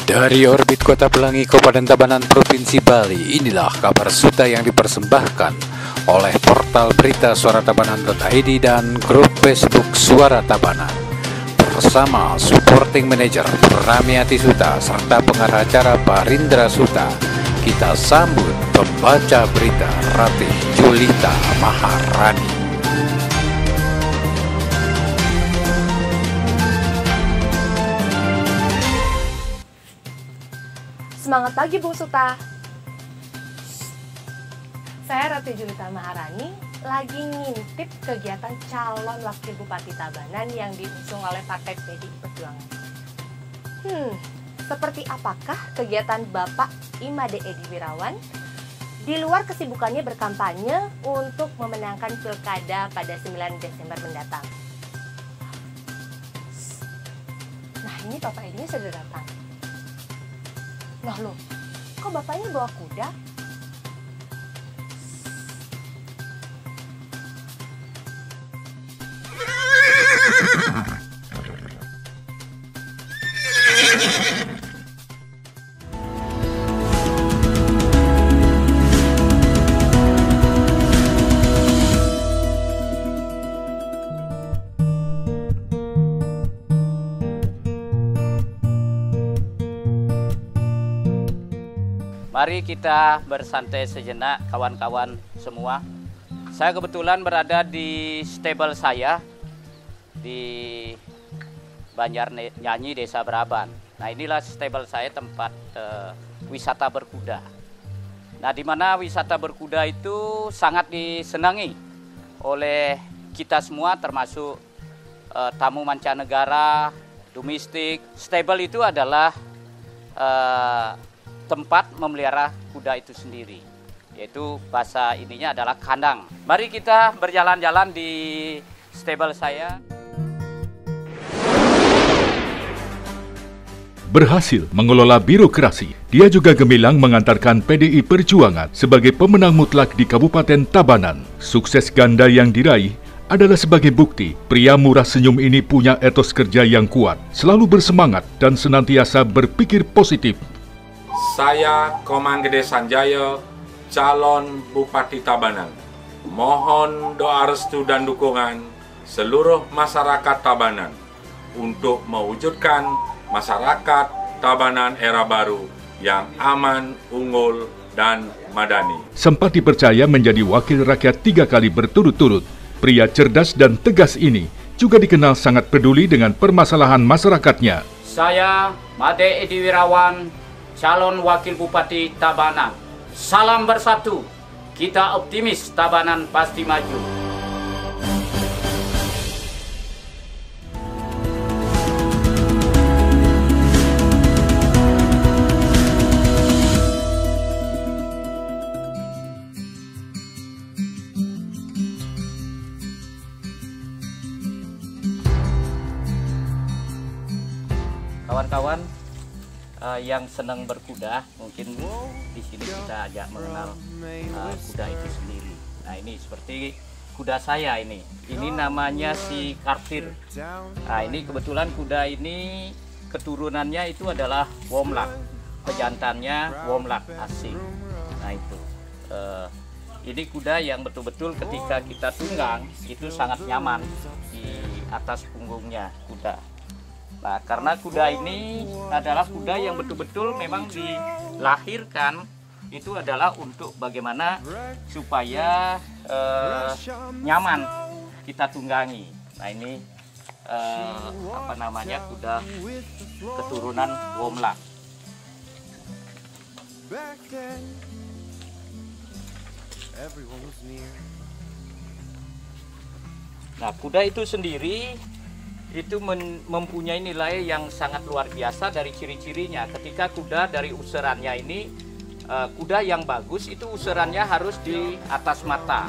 Dari orbit Kota Pelangi, Kabupaten Tabanan, Provinsi Bali, inilah kabar Suta yang dipersembahkan oleh portal berita suaratabanan.id dan grup Facebook Suara Tabanan. Bersama Supporting Manager Ramiati Suta serta pengarah acara Parindra Suta, kita sambut pembaca berita Ratih Julita Maharani. Semangat pagi Bung Suta. Saya Ratih Julita Maharani lagi ngintip kegiatan calon wakil Bupati Tabanan yang diusung oleh Partai PDI Perjuangan. Seperti apakah kegiatan Bapak Imade Edi Wirawan di luar kesibukannya berkampanye untuk memenangkan pilkada pada 9 Desember mendatang? Nah, ini Bapak Edinya sudah datang. Loh, kok bapaknya bawa kuda? Mari kita bersantai sejenak kawan-kawan semua. Saya kebetulan berada di stable saya di Banjarnyanyi, Desa Beraban. Nah, inilah stable saya, tempat wisata berkuda. Nah, di mana wisata berkuda itu sangat disenangi oleh kita semua, termasuk tamu mancanegara, domestik. Stable itu adalah tempat memelihara kuda itu sendiri, yaitu bahasa ininya adalah kandang. Mari kita berjalan-jalan di stable saya. Berhasil mengelola birokrasi, dia juga gemilang mengantarkan PDI Perjuangan sebagai pemenang mutlak di Kabupaten Tabanan. Sukses ganda yang diraih adalah sebagai bukti pria murah senyum ini punya etos kerja yang kuat, selalu bersemangat dan senantiasa berpikir positif. Saya Komang Gede Sanjaya, calon Bupati Tabanan. Mohon doa restu dan dukungan seluruh masyarakat Tabanan untuk mewujudkan masyarakat Tabanan era baru yang aman, unggul, dan madani. Sempat dipercaya menjadi wakil rakyat 3 kali berturut-turut, pria cerdas dan tegas ini juga dikenal sangat peduli dengan permasalahan masyarakatnya. Saya Made Edi Wirawan, calon wakil Bupati Tabanan. Salam bersatu, kita optimis Tabanan pasti maju. Kawan-kawan yang senang berkuda, mungkin di sini kita ajak mengenal kuda itu sendiri. Nah, ini seperti kuda saya ini. Ini namanya si Kartir. Nah, ini kebetulan kuda ini keturunannya itu adalah Womlak. Pejantannya Womlak asing. Nah, itu. Ini kuda yang betul-betul ketika kita tunggang itu sangat nyaman di atas punggungnya kuda. Nah, karena kuda ini adalah kuda yang betul-betul memang dilahirkan itu adalah untuk bagaimana supaya nyaman kita tunggangi. Nah, ini apa namanya, kuda keturunan Womlak. Nah, kuda itu sendiri itu mempunyai nilai yang sangat luar biasa dari ciri-cirinya. Ketika kuda dari userannya ini, kuda yang bagus itu userannya harus di atas mata.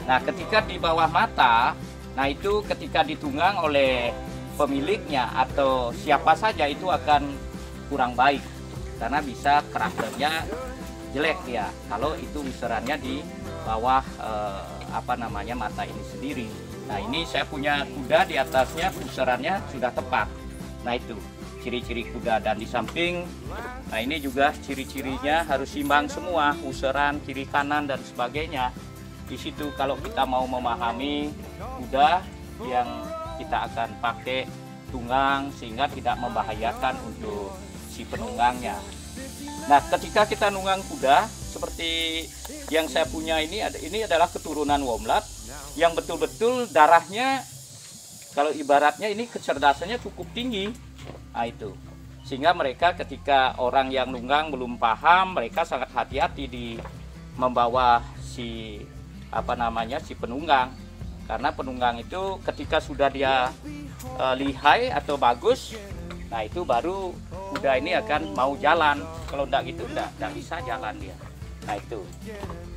Nah, ketika di bawah mata, nah itu ketika ditunggang oleh pemiliknya atau siapa saja itu akan kurang baik, karena bisa karakternya jelek ya kalau itu userannya di bawah apa namanya, mata ini sendiri. Nah, ini saya punya kuda di atasnya pusarannya sudah tepat. Nah, itu. ciri-ciri kuda. Dan di samping, nah ini juga ciri-cirinya harus imbang semua, useran, kiri kanan dan sebagainya. Di situ kalau kita mau memahami kuda yang kita akan pakai tunggang sehingga tidak membahayakan untuk si penunggangnya. Nah, ketika kita nunggang kuda seperti yang saya punya ini adalah keturunan Womlat yang betul-betul darahnya, kalau ibaratnya ini kecerdasannya cukup tinggi. Nah itu, sehingga mereka ketika orang yang nunggang belum paham, mereka sangat hati-hati di membawa si si penunggang. Karena penunggang itu ketika sudah dia lihai atau bagus, nah itu baru kuda ini akan mau jalan. Kalau enggak gitu enggak bisa jalan dia. Nah itu,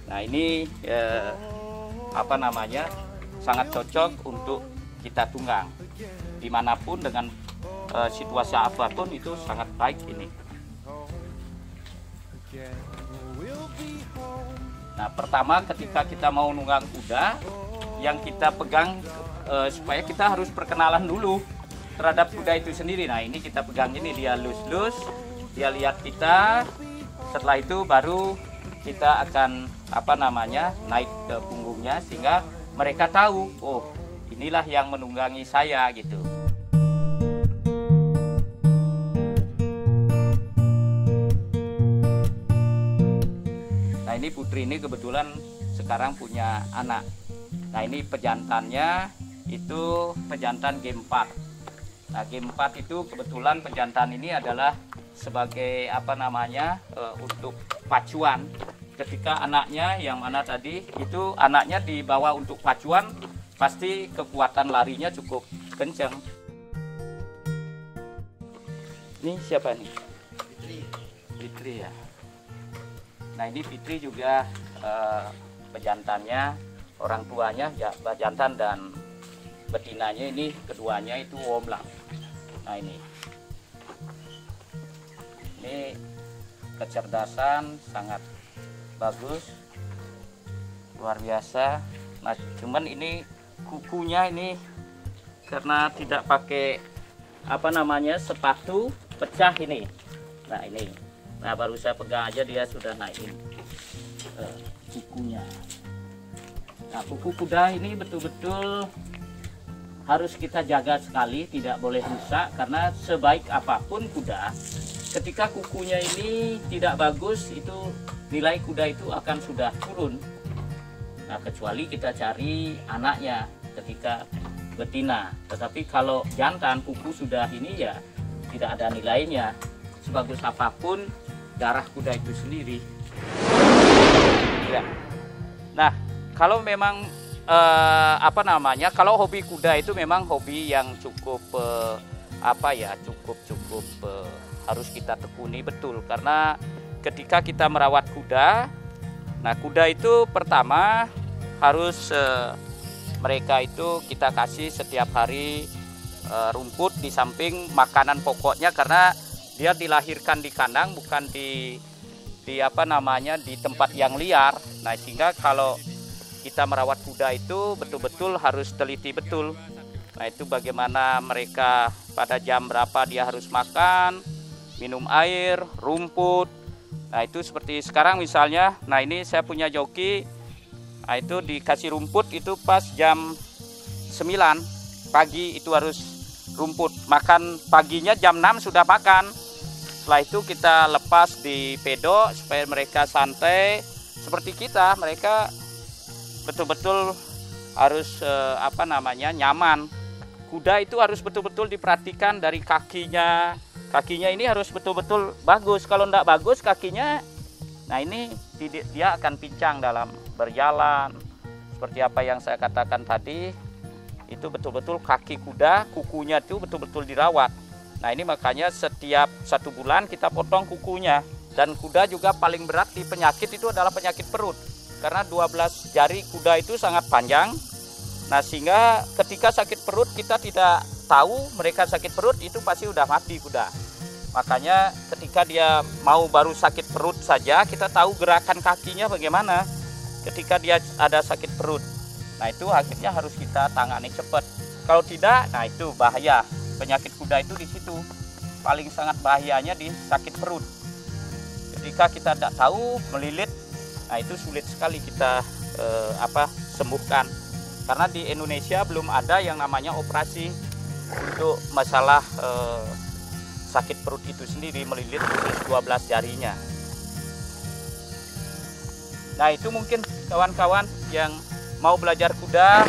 nah ini sangat cocok untuk kita tunggang dimanapun dengan situasi apapun, itu sangat baik ini. Nah, pertama ketika kita mau nunggang kuda, yang kita pegang supaya kita harus perkenalan dulu terhadap kuda itu sendiri. Nah, ini kita pegang ini, dia lus-lus, dia lihat kita. Setelah itu baru kita akan naik ke punggungnya sehingga mereka tahu, oh inilah yang menunggangi saya gitu. Nah, ini Putri ini kebetulan sekarang punya anak. Nah, ini pejantannya itu pejantan G4. Nah, G4 itu kebetulan pejantan ini adalah sebagai untuk pacuan. Ketika anaknya yang mana tadi itu anaknya dibawa untuk pacuan, pasti kekuatan larinya cukup kencang. Ini siapa nih? Fitri ya. Nah, ini Fitri juga pejantannya, orang tuanya ya pejantan dan betinanya ini keduanya itu Womlat. Nah, ini kecerdasan sangat bagus, luar biasa. Nah, cuman ini kukunya ini karena tidak pakai sepatu, pecah ini. Nah, ini. Nah, baru saya pegang aja dia sudah naikin kukunya. Nah, kuku kuda ini betul-betul harus kita jaga sekali, tidak boleh rusak, karena sebaik apapun kuda, ketika kukunya ini tidak bagus, itu nilai kuda itu akan sudah turun. Nah, kecuali kita cari anaknya ketika betina. Tetapi kalau jantan kuku sudah ini ya tidak ada nilainya. Sebagus apapun darah kuda itu sendiri. Ya. Nah, kalau memang kalau hobi kuda itu memang hobi yang cukup harus kita tekuni betul, karena ketika kita merawat kuda, nah kuda itu pertama harus mereka itu kita kasih setiap hari rumput di samping makanan pokoknya, karena dia dilahirkan di kandang, bukan di tempat yang liar. Nah, sehingga kalau kita merawat kuda itu betul-betul harus teliti betul. Nah, itu bagaimana mereka pada jam berapa dia harus makan, minum air, rumput. Nah, itu seperti sekarang misalnya, nah ini saya punya joki, nah itu dikasih rumput itu pas jam 9 pagi itu harus rumput. Makan paginya jam 6 sudah makan. Setelah itu kita lepas di pedok supaya mereka santai. Seperti kita, mereka betul-betul harus nyaman. Kuda itu harus betul-betul diperhatikan dari kakinya. Kakinya ini harus betul-betul bagus. Kalau tidak bagus kakinya, nah ini dia akan pincang dalam berjalan. Seperti apa yang saya katakan tadi, itu betul-betul kaki kuda, kukunya itu betul-betul dirawat. Nah, ini makanya setiap 1 bulan kita potong kukunya. Dan kuda juga paling berat di penyakit itu adalah penyakit perut. Karena 12 jari kuda itu sangat panjang. Nah, sehingga ketika sakit perut kita tidak tahu mereka sakit perut, itu pasti udah mati kuda. Makanya ketika dia mau baru sakit perut saja, kita tahu gerakan kakinya bagaimana ketika dia ada sakit perut. Nah, itu akhirnya harus kita tangani cepat. Kalau tidak, nah itu bahaya. Penyakit kuda itu di situ. paling sangat bahayanya di sakit perut. Ketika kita tidak tahu melilit, nah itu sulit sekali kita sembuhkan. Karena di Indonesia belum ada yang namanya operasi untuk masalah sakit perut itu sendiri, melilit khusus 12 jarinya. Nah itu mungkin kawan-kawan yang mau belajar kuda,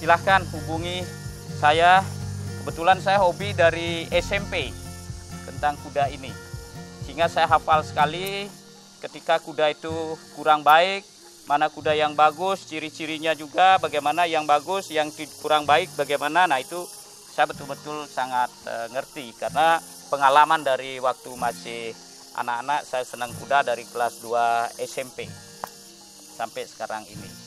silahkan hubungi saya. Kebetulan saya hobi dari SMP tentang kuda ini, sehingga saya hafal sekali ketika kuda itu kurang baik, mana kuda yang bagus, ciri-cirinya juga bagaimana, yang bagus, yang kurang baik bagaimana. Nah itu saya betul-betul sangat ngerti, karena pengalaman dari waktu masih anak-anak saya senang kuda dari kelas 2 SMP sampai sekarang ini.